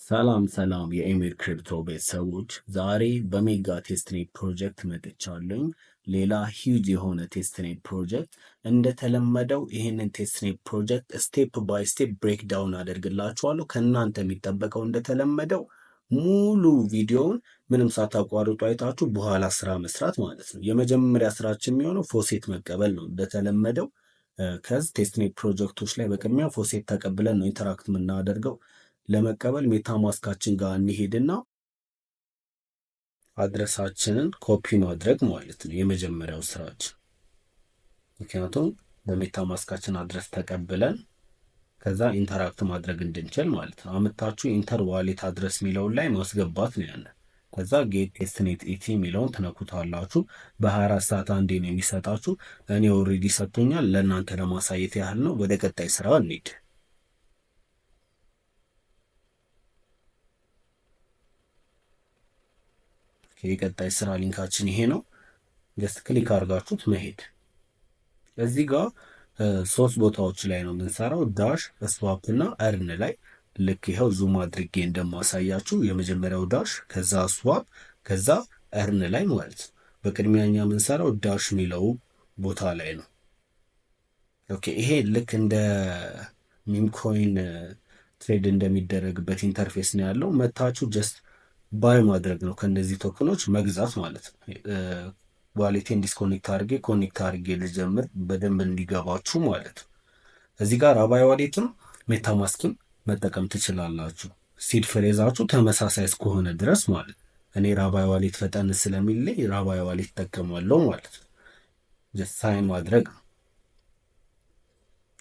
ሰላም ሰላም የኤሚር ክሪፕቶ ቤተሰቦች፣ ዛሬ በሜጋ ቴስትኔት ፕሮጀክት መጥቻለሁ። ሌላ ሂውጅ የሆነ ቴስትኔት ፕሮጀክት። እንደተለመደው ይህንን ቴስትኔት ፕሮጀክት ስቴፕ ባይ ስቴፕ ብሬክ ዳውን አደርግላችኋለሁ። ከእናንተ የሚጠበቀው እንደተለመደው ሙሉ ቪዲዮውን ምንም ሳታቋርጡ አይታችሁ በኋላ ስራ መስራት ማለት ነው። የመጀመሪያ ስራችን የሚሆነው ፎሴት መቀበል ነው። እንደተለመደው ከዚህ ቴስትኔት ፕሮጀክቶች ላይ በቅድሚያ ፎሴት ተቀብለን ነው ኢንተራክት የምናደርገው። ለመቀበል ሜታ ማስካችን ጋር እንሄድና አድረሳችንን ኮፒ ማድረግ ማለት ነው የመጀመሪያው ስራችን። ምክንያቱም በሜታ ማስካችን አድረስ ተቀብለን ከዛ ኢንተራክት ማድረግ እንድንችል ማለት ነው። አመታችሁ ኢንተር ዋሌት አድረስ የሚለውን ላይ ማስገባት ነው ያለ። ከዛ ጌት ቴስትኔት ኢቲ የሚለውን ትነኩታላችሁ። በ24 ሰዓት አንዴ ነው የሚሰጣችሁ። እኔ ኦልሬዲ ሰጥቶኛል። ለእናንተ ለማሳየት ያህል ነው። ወደ ቀጣይ ስራ እንሂድ። የቀጣይ ስራ ሊንካችን ይሄ ነው። ጀስት ክሊክ አድርጋችሁት መሄድ። እዚህ ጋር ሶስት ቦታዎች ላይ ነው የምንሰራው፣ ዳሽ፣ ስዋፕ እና እርን ላይ። ልክ ይኸው ዙም አድርጌ እንደማሳያችሁ የመጀመሪያው ዳሽ፣ ከዛ ስዋፕ፣ ከዛ እርን ላይ ማለት ነው። በቅድሚያ እኛ የምንሰራው ዳሽ የሚለው ቦታ ላይ ነው። ኦኬ፣ ይሄ ልክ እንደ ሚምኮይን ትሬድ እንደሚደረግበት ኢንተርፌስ ነው ያለው። መታችሁ ጀስት ባይ ማድረግ ነው፣ ከነዚህ ቶክኖች መግዛት ማለት ነው። ዋሌቴን ዲስኮኔክት አድርጌ ኮኔክት አድርጌ ልጀምር በደንብ እንዲገባችሁ ማለት ነው። እዚህ ጋር ራባይ ዋሌትም ሜታማስክም መጠቀም ትችላላችሁ፣ ሲድ ፍሬዛችሁ ተመሳሳይ እስከሆነ ድረስ ማለት ነው። እኔ ራባይ ዋሌት ፈጠን ስለሚለኝ ራባይ ዋሌት እጠቀማለሁ ማለት ነው። ጀስት ሳይን ማድረግ ነው።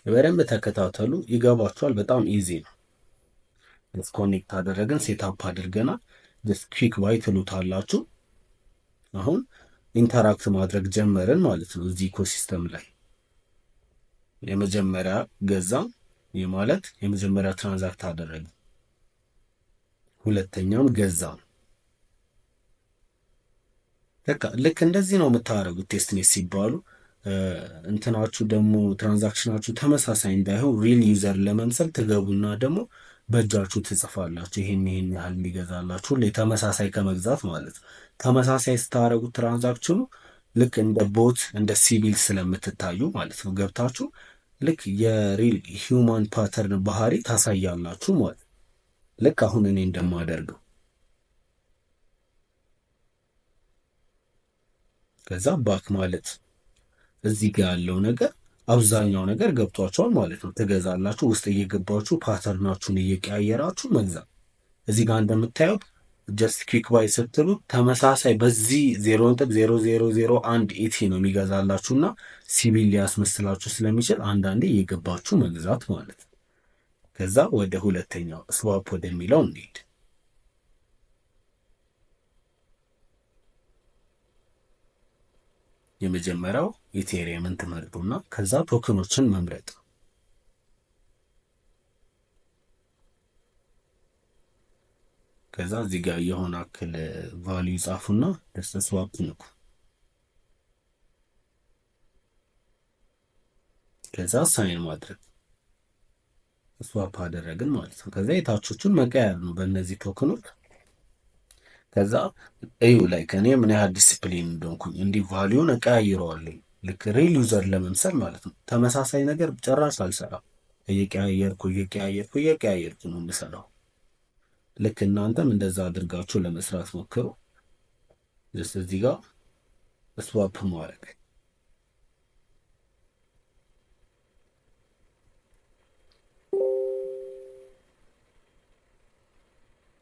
በደንብ ተከታተሉ፣ ይገባችኋል። በጣም ኢዚ ነው። ዲስኮኔክት አደረግን፣ ሴታፕ አድርገናል። ጀስት ኩዊክ ባይ ትሉታላችሁ። አሁን ኢንተራክት ማድረግ ጀመርን ማለት ነው። እዚህ ኢኮሲስተም ላይ የመጀመሪያ ገዛም፣ ይህ ማለት የመጀመሪያ ትራንዛክት አደረግን። ሁለተኛም ገዛም። በቃ ልክ እንደዚህ ነው የምታደርጉት ቴስትኔት ሲባሉ። እንትናችሁ ደግሞ ትራንዛክሽናችሁ ተመሳሳይ እንዳይሆን ሪል ዩዘር ለመምሰል ትገቡና ደግሞ በእጃችሁ ትጽፋላችሁ። ይሄን ያህል እንዲገዛላችሁ ሁሌ ተመሳሳይ ከመግዛት ማለት ነው። ተመሳሳይ ስታደርጉት ትራንዛክሽኑ ልክ እንደ ቦት እንደ ሲቪል ስለምትታዩ ማለት ነው። ገብታችሁ ልክ የሪል ሂውማን ፓተርን ባህሪ ታሳያላችሁ ማለት ነው። ልክ አሁን እኔ እንደማደርገው። ከዛ ባክ ማለት እዚህ ጋር ያለው ነገር አብዛኛው ነገር ገብቷቸዋል ማለት ነው። ትገዛላችሁ፣ ውስጥ እየገባችሁ ፓተርናችሁን እየቀያየራችሁ መግዛት። እዚህ ጋር እንደምታዩት ጀስት ኩዊክ ባይ ስትሉ ተመሳሳይ በዚህ 0.0001 ኢቲ ነው የሚገዛላችሁና ሲቪል ሊያስመስላችሁ ስለሚችል አንዳንዴ እየገባችሁ መግዛት ማለት ነው። ከዛ ወደ ሁለተኛው ስዋፕ ወደሚለው እንሂድ። የመጀመሪያው ኢቴሪየምን ትመርጡና ከዛ ቶክኖችን መምረጥ። ከዛ እዚህ ጋር የሆነ አክል ቫልዩ ጻፉና ደስ ስዋፕ ንኩ። ከዛ ሳይን ማድረግ ስዋፕ አደረግን ማለት ነው። ከዛ የታቾቹን መቀየር ነው በእነዚህ ቶክኖች። ከዛ እዩ ላይ ከኔ ምን ያህል ዲሲፕሊን እንደሆንኩኝ እንዲህ ቫልዩን እቀያይረዋለሁ ልክ ሪል ዩዘር ለመምሰል ማለት ነው። ተመሳሳይ ነገር ጭራሽ አልሰራም። እየቀያየርኩ ነው የምሰራው። ልክ እናንተም እንደዛ አድርጋችሁ ለመስራት ሞክሩ። እዚህ ጋር ስዋፕ ማድረግ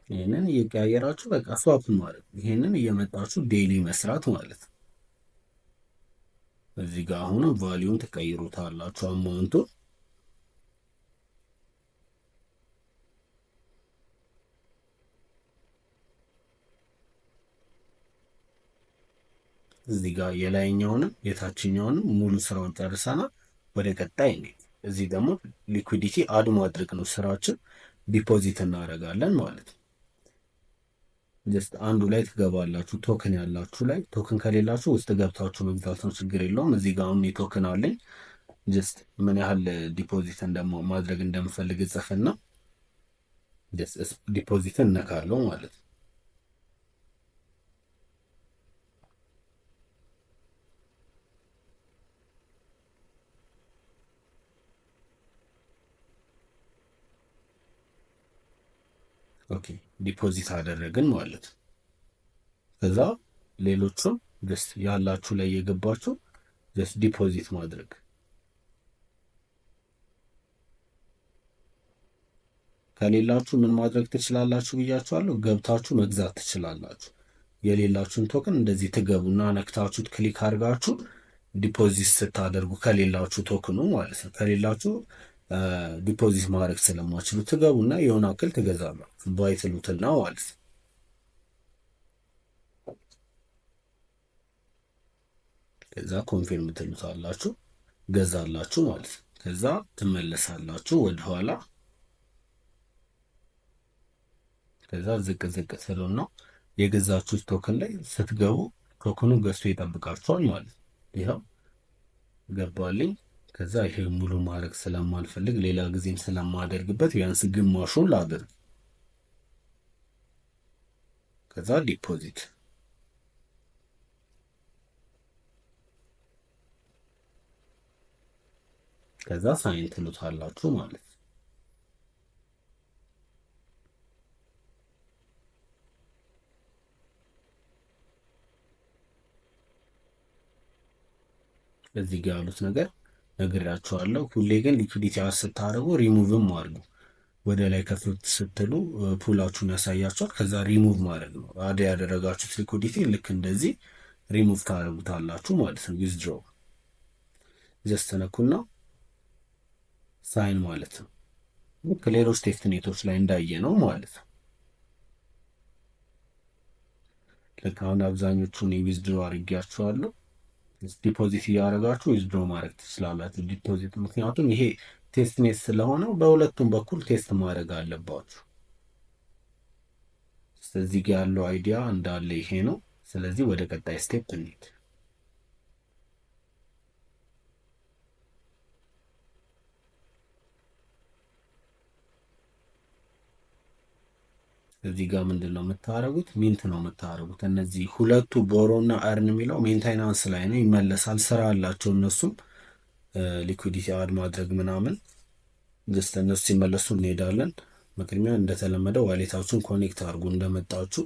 ይህንን እየቀያየራችሁ በቃ ስዋፕ ማድረግ፣ ይህንን እየመጣችሁ ዴይሊ መስራት ማለት ነው። እዚህ ጋር አሁንም ቫሊዩን ትቀይሩታላችሁ አማውንቱ። እዚህ ጋር የላይኛውንም የታችኛውንም ሙሉ ስራውን ጨርሰናል። ወደ ቀጣይ እንሂድ። እዚህ ደግሞ ሊኩዊዲቲ አድ ማድረግ ነው ስራችን። ዲፖዚት እናደርጋለን ማለት ነው። ጀስት አንዱ ላይ ትገባላችሁ፣ ቶክን ያላችሁ ላይ። ቶክን ከሌላችሁ ውስጥ ገብታችሁ መግዛት ነው፣ ችግር የለውም። እዚህ ጋር አሁን ቶክን አለኝ። ጀስት ምን ያህል ዲፖዚት ማድረግ እንደምፈልግ ጽፍና ዲፖዚትን እነካለው ማለት ነው። ኦኬ ዲፖዚት አደረግን ማለት ነው። ከዛ ሌሎቹን ጀስት ያላችሁ ላይ የገባችሁ ጀስት ዲፖዚት ማድረግ። ከሌላችሁ ምን ማድረግ ትችላላችሁ ብያችኋለሁ። ገብታችሁ መግዛት ትችላላችሁ። የሌላችሁን ቶክን እንደዚህ ትገቡና ነክታችሁት ክሊክ አድርጋችሁ ዲፖዚት ስታደርጉ ከሌላችሁ ቶክኑ ማለት ነው። ከሌላችሁ ዲፖዚት ማድረግ ስለማችሉ ትገቡና የሆነ አክል ትገዛላችሁ። ባይ ትሉትና ማለት ነው። ከዛ ኮንፊርም ትሉታላችሁ፣ ገዛላችሁ ማለት ነው። ከዛ ትመለሳላችሁ ወደኋላ። ከዛ ዝቅ ዝቅ ስሉና የገዛችሁት ቶክን ላይ ስትገቡ ቶክኑ ገዝቶ ይጠብቃችኋል ማለት ነው። ይኸው ገባልኝ። ከዛ ይሄ ሙሉ ማድረግ ስለማልፈልግ ሌላ ጊዜም ስለማደርግበት ቢያንስ ግማሹን ላድርግ። ከዛ ዲፖዚት ከዛ ሳይን ትሉታላችሁ ማለት ነው። እዚህ ጋር ያሉት ነገር ነግራችኋለሁ። ሁሌ ግን ሊኩዲቲ ስታደርጉ ሪሙቭም አድርጉ። ወደ ላይ ከፍት ስትሉ ፑላችሁን ያሳያችኋል። ከዛ ሪሙቭ ማድረግ ነው። አድ ያደረጋችሁት ሊኩዲቲ ልክ እንደዚህ ሪሙቭ ታደርጉታላችሁ ማለት ነው። ዊዝድሮ ጀስት ነኩና ሳይን ማለት ነው። ልክ ሌሎች ቴስትኔቶች ላይ እንዳየ ነው ማለት ነው። ልክ አሁን አብዛኞቹን ዊዝድሮ አድርጊያችኋለሁ። ዲፖዚት እያደረጋችሁ ዊዝድሮ ማድረግ ትችላላችሁ። ዲፖዚት ምክንያቱም ይሄ ቴስት ኔት ስለሆነ በሁለቱም በኩል ቴስት ማድረግ አለባችሁ። ስለዚህ ጋር ያለው አይዲያ እንዳለ ይሄ ነው። ስለዚህ ወደ ቀጣይ ስቴፕ እንሂድ። እዚህ ጋር ምንድን ነው የምታደርጉት? ሚንት ነው የምታደርጉት። እነዚህ ሁለቱ ቦሮ እና እርን የሚለው ሜንቴናንስ ላይ ነው፣ ይመለሳል። ስራ አላቸው እነሱም ሊኩዲቲ አድ ማድረግ ምናምን። ጀስት እነሱ ሲመለሱ እንሄዳለን። በቅድሚያ እንደተለመደው ዋሌታችሁን ኮኔክት አድርጉ። እንደመጣችሁ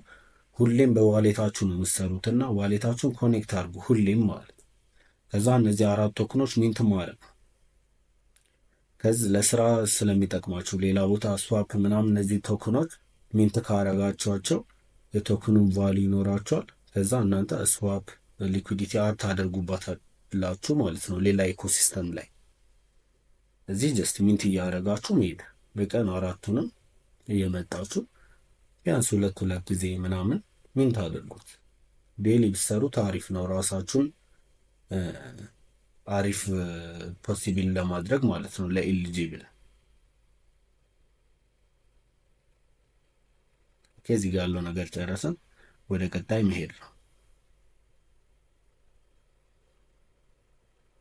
ሁሌም በዋሌታችሁ ነው የምትሰሩት እና ዋሌታችሁን ኮኔክት አድርጉ ሁሌም ማለት። ከዛ እነዚህ አራት ቶክኖች ሚንት ማድረግ ከዚህ ለስራ ስለሚጠቅማችሁ ሌላ ቦታ ስዋፕ ምናምን እነዚህ ቶክኖች ሚንት ካረጋቸዋቸው የቶክኑን ቫሊ ይኖራቸዋል። ከዛ እናንተ ስዋፕ ሊኩዲቲ አድ ታደርጉባታላችሁ ማለት ነው ሌላ ኢኮሲስተም ላይ። እዚህ ጀስት ሚንት እያደረጋችሁ መሄድ። በቀን አራቱንም እየመጣችሁ ቢያንስ ሁለት ጊዜ ምናምን ሚንት አድርጉት። ዴሊ ብትሰሩት አሪፍ ነው። ራሳችሁን አሪፍ ፖሲብል ለማድረግ ማለት ነው ለኤሊጂብል። ከዚህ ጋር ያለው ነገር ጨረሰን፣ ወደ ቀጣይ መሄድ ነው።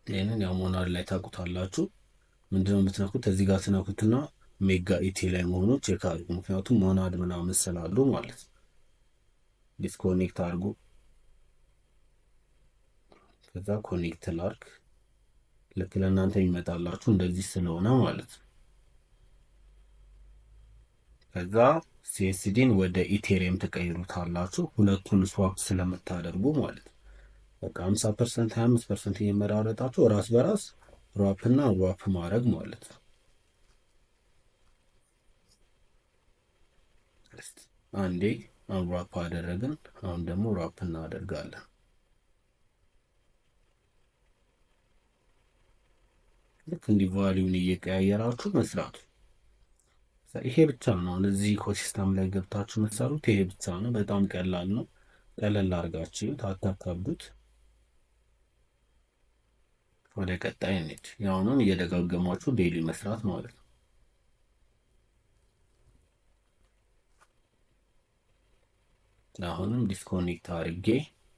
ይህንን ያው ሞናድ ላይ ታውቁታላችሁ። ምንድነው የምትነኩት? እዚህ ጋር ትነኩትና ሜጋ ኢቲ ላይ መሆኑ ቼክ አድርጉ። ምክንያቱም ሞናድ ምናምን ስላሉ ማለት ነው። ዲስኮኔክት አድርጉ። ከዛ ኮኔክት ላርክ። ልክ ለእናንተ የሚመጣላችሁ እንደዚህ ስለሆነ ማለት ነው። ከዛ ሲኤስዲን ወደ ኢቴሪየም ትቀይሩታላችሁ ሁለቱን ስዋፕ ስለምታደርጉ ማለት ነው። በቃ 50% 25% እየመራረጣችሁ ራስ በራስ ሯፕ እና ሯፕ ማድረግ ማለት ነው። አንዴ ሯፕ አደረግን፣ አሁን ደግሞ ሯፕ እናደርጋለን። ልክ እንዲህ ቫሊዩን እየቀያየራችሁ መስራቱ ይሄ ብቻ ነው። እዚህ ኢኮሲስተም ላይ ገብታችሁ መሰሩት ይሄ ብቻ ነው። በጣም ቀላል ነው። ቀለል አድርጋችሁ ታታካብዱት። ወደ ቀጣይ እንሂድ። ያውኑን እየደጋገማችሁ ዴይሊ መስራት ማለት ነው። አሁንም ዲስኮኔክት አድርጌ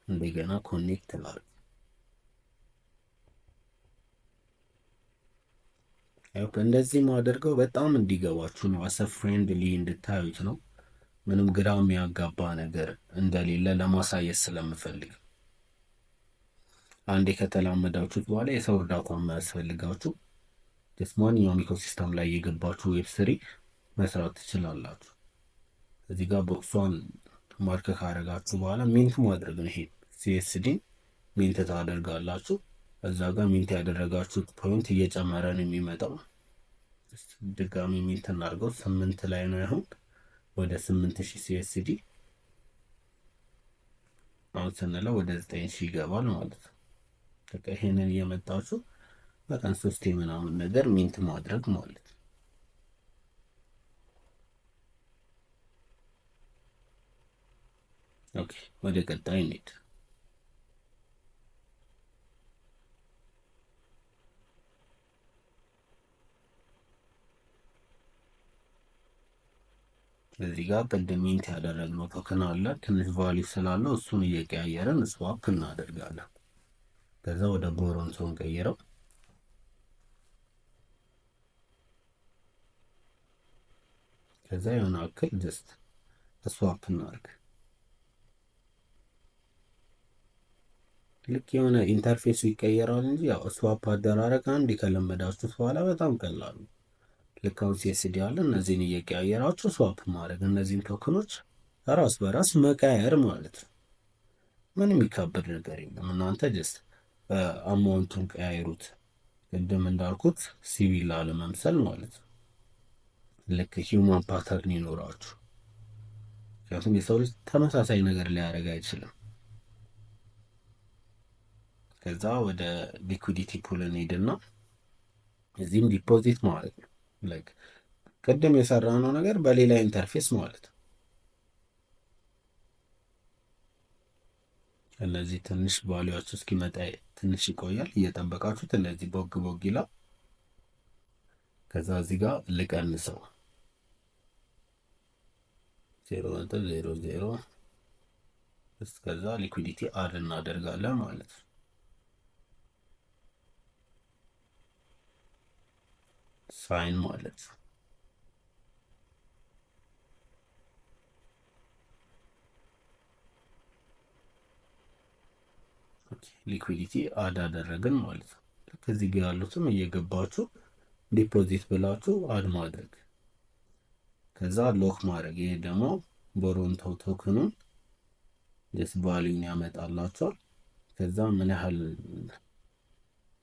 እንደገና ኮኔክት ላድርግ። እንደዚህ ማደርገው በጣም እንዲገባችሁ ነው። አሰ ፍሬንድሊ እንድታዩት ነው። ምንም ግራ የሚያጋባ ነገር እንደሌለ ለማሳየት ስለምፈልግ አንዴ ከተላመዳችሁት በኋላ የሰው እርዳታ የማያስፈልጋችሁ ማንኛውም ኢኮሲስተም ላይ የገባችሁ ዌብ ስሪ መስራት ትችላላችሁ። እዚህ ጋር ቦክሷን ማርክ ካደረጋችሁ በኋላ ሚንት ማድረግ ነው። ይሄ ሲኤስዲ ሚንት ታደርጋላችሁ። እዛ ጋር ሚንት ያደረጋችሁት ፖይንት እየጨመረ ነው የሚመጣው። ድጋሚ ሚንት እናድርገው። 8 ላይ ነው አሁን ወደ 8000 ሲኤስዲ አሁን ስንለው ወደ 9000 ይገባል ማለት ነው። በቃ ይሄንን እየመጣችሁ በቀን 3 ምናምን ነገር ሚንት ማድረግ ማለት ነው። ኦኬ ወደ ቀጣይ እንሂድ። እዚህ ጋር ቅድም ሚንት ያደረግነው ቶክን አለ። ትንሽ ቫሊዩ ስላለው እሱን እየቀያየረን ስዋፕ እናደርጋለን። ከዛ ወደ ቦሮንሶን ቀይረው ከዛ የሆነ አክል ጀስት ስዋፕ እናድርግ። ልክ የሆነ ኢንተርፌሱ ይቀየራል እንጂ ያው ስዋፕ አደራረግ አንድ ከለመዳችሁት በኋላ በጣም ቀላሉ። ልክ አሁን ሲኤስዲ አለ። እነዚህን እየቀያየራችሁ ስዋፕ ማድረግ፣ እነዚህን ቶክኖች ራስ በራስ መቀያየር ማለት ነው። ምንም የሚካበድ ነገር የለም። እናንተ ጀስት አማውንቱን ቀያይሩት። ቅድም እንዳልኩት ሲቪል ላለመምሰል ማለት ነው። ልክ ሂውማን ፓተርን ይኖራችሁ። ምክንያቱም የሰው ልጅ ተመሳሳይ ነገር ሊያደርግ አይችልም። ከዛ ወደ ሊኩዲቲ ፑል እንሄድና እዚህም ዲፖዚት ማለት ነው። ላይክ ቅድም የሰራነው ነገር በሌላ ኢንተርፌስ ማለት ነው። እነዚህ ትንሽ ቫሊዩዋቸው እስኪመጣ ትንሽ ይቆያል። እየጠበቃችሁት እነዚህ ቦግ ቦግ ይላል። ከዛ እዚህ ጋር ልቀንሰው 0.00 እስከዛ ሊኩዲቲ አድ እናደርጋለን ማለት ነው። ሳይን ማለት ነው። ሊኩዊዲቲ አድ አደረግን ማለት ነው። ከዚህ ጋር ያሉትም እየገባችሁ ዲፖዚት ብላችሁ አድ ማድረግ፣ ከዛ ሎክ ማድረግ። ይሄ ደግሞ ቦሮንቶ ቶክኑን ጀስት ቫሊዩን ያመጣላችኋል። ከዛ ምን ያህል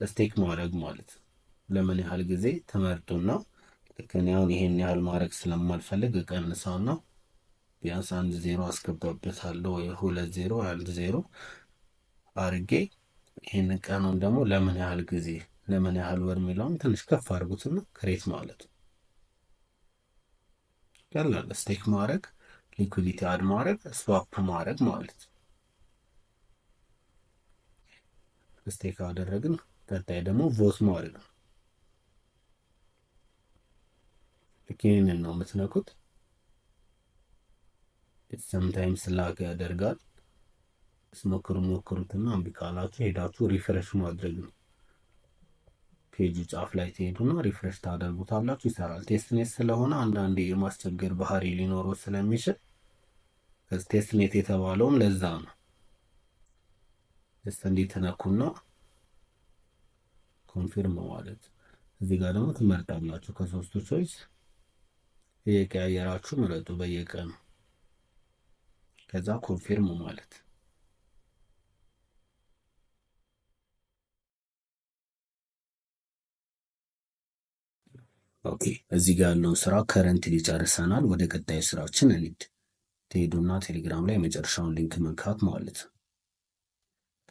ስቴክ ማድረግ ማለት ነው። ለምን ያህል ጊዜ ትመርጡና ልክ እኔ አሁን ይሄን ያህል ማድረግ ስለማልፈልግ እቀንሳውና ቢያንስ 1 0 አስገባበታለሁ ወይ 2 0 1 0 አርጌ ይሄን ቀኑን ደግሞ ለምን ያህል ጊዜ ለምን ያህል ወር የሚለውን ትንሽ ከፍ አድርጉትና ክሬት ማለት ነው። ቀላል ስቴክ ማድረግ፣ ሊኩዊዲቲ አድ ማድረግ፣ ስዋፕ ማድረግ ማለት ነው። ስቴክ አደረግን። ቀጣይ ደግሞ ቮት ማድረግ ነው። ይህንን ነው የምትነኩት። ሰምታይምስ ላግ ያደርጋል። ሞክሩትና እምቢ ካላችሁ ሄዳችሁ ሪፍሬሽ ማድረግ ነው። ፔጁ ጫፍ ላይ ትሄዱና ሪፍሬሽ ታደርጉታላችሁ፣ ይሰራል። ቴስትኔት ስለሆነ አንዳንዴ የማስቸገር ባህሪ ሊኖረው ስለሚችል ቴስትኔት የተባለውም ለዛ ነው። ጀስት እንዲህ ትነኩና ኮንፊርም ማለት። እዚህ ጋር ደግሞ ትመርጣላችሁ ከሶስቱ ቾይስ እየቀያየራችሁ ምረጡ በየቀኑ። ከዛ ኮንፊርም ማለት። ኦኬ እዚህ ጋር ያለውን ስራ ከረንትሊ ጨርሰናል። ወደ ቀጣይ ስራችን እንሂድ። ትሄዱና ቴሌግራም ላይ የመጨረሻውን ሊንክ መንካት ማለት ነው።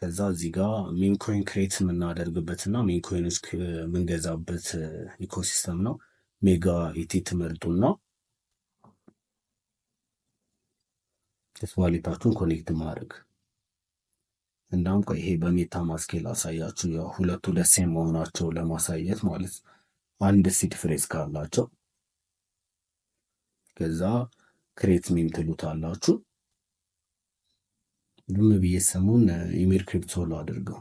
ከዛ እዚህ ጋር ሜም ኮይን ክሬት የምናደርግበትና ሜም ኮይኖች የምንገዛበት ኢኮሲስተም ነው። ሜጋ ኢቲ ትመርጡና ዋሌታችሁን ኮኔክት ማድረግ። እንዳውም ቆይ ይሄ በሜታ ማስክ ላሳያችሁ፣ ያው ሁለቱ ደስ መሆናቸው ለማሳየት ማለት ነው። አንድ ሲድ ፍሬዝ ካላቸው ከዛ ክሬት ሜም ትሉታላችሁ። ዝም ብዬ ስሙን ኢሜል ክሪፕቶ አድርገው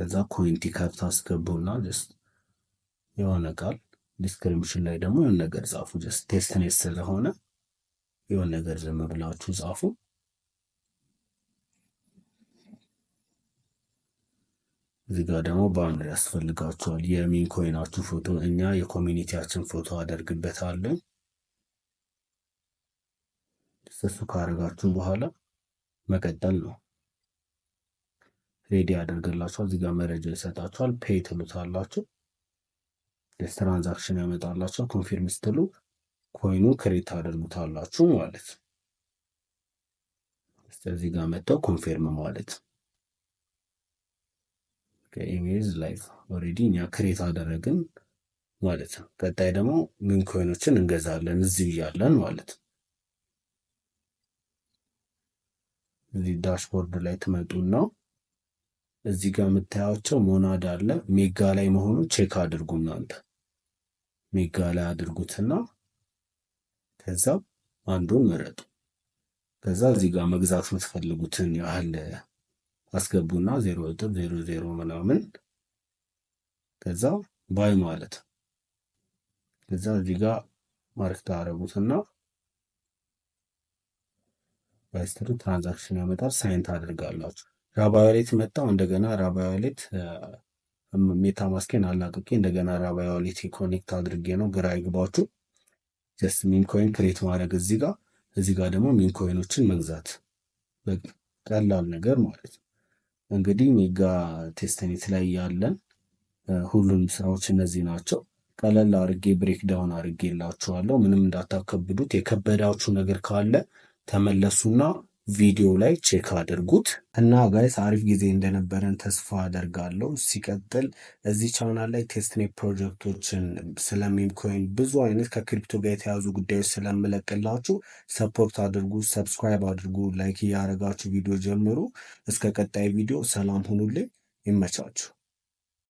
ከዛ ኮይን ቲከር ታስገቡና ጀስት የሆነ ቃል ዲስክሪፕሽን ላይ ደግሞ የሆነ ነገር ጻፉ። ጀስት ቴስት ኔት ስለሆነ የሆነ ነገር ዝም ብላችሁ ጻፉ። እዚህ ጋር ደግሞ ባነር ያስፈልጋችኋል። የሚን ኮይናችሁ ፎቶ እኛ የኮሚኒቲያችን ፎቶ አደርግበታለን። እሱ ካደረጋችሁ በኋላ መቀጠል ነው። ሬዲ ያደርግላችኋል። እዚህ ጋር መረጃ ይሰጣችኋል። ፔይ ትሉታላችሁ። ትራንዛክሽን ያመጣላችኋል። ኮንፊርም ስትሉ ኮይኑ ክሬት ታደርጉታላችሁ ማለት ነው። እዚህ ጋር መጥተው ኮንፊርም ማለት ከኢሜዝ ላይቭ ኦልሬዲ እኛ ክሬት አደረግን ማለት ነው። ቀጣይ ደግሞ ሚን ኮይኖችን እንገዛለን እዚህ እያለን ማለት ነው። እዚህ ዳሽቦርድ ላይ ትመጡና እዚህ ጋር የምታያቸው ሞናድ አለ። ሜጋ ላይ መሆኑን ቼክ አድርጉ። እናንተ ሜጋ ላይ አድርጉትና ከዛ አንዱን ምረጡ። ከዛ እዚህ ጋር መግዛት የምትፈልጉትን ያህል አስገቡና 0.00 ምናምን ከዛ ባይ ማለት ከዛ እዚህ ጋር ማርክ ታደርጉትና ባይስትሩ ትራንዛክሽን ያመጣል። ሳይን ታደርጋላችሁ። ራባይ ዋሌት መጣው። እንደገና ራባይ ዋሌት ሜታ ማስኬን አላቅቄ እንደገና ራባይ ዋሌት ኮኔክት አድርጌ ነው። ግራ ይግባችሁ። ጀስት ሚን ኮይን ክሬት ማድረግ እዚህ ጋር ደግሞ ሚን ኮይኖችን መግዛት ቀላል ነገር ማለት ነው። እንግዲህ ሜጋ ቴስትኔት ላይ ያለን ሁሉም ስራዎች እነዚህ ናቸው። ቀለል አድርጌ ብሬክ ዳውን አድርጌላችኋለሁ። ምንም እንዳታከብዱት። የከበዳችሁ ነገር ካለ ተመለሱና ቪዲዮ ላይ ቼክ አድርጉት እና ጋይስ አሪፍ ጊዜ እንደነበረን ተስፋ አደርጋለሁ። ሲቀጥል እዚህ ቻናል ላይ ቴስትኔት ፕሮጀክቶችን ስለሚም ኮይን ብዙ አይነት ከክሪፕቶ ጋር የተያዙ ጉዳዮች ስለምለቅላችሁ ሰፖርት አድርጉ፣ ሰብስክራይብ አድርጉ፣ ላይክ እያደረጋችሁ ቪዲዮ ጀምሩ። እስከ ቀጣይ ቪዲዮ ሰላም ሁኑልኝ። ይመቻችሁ።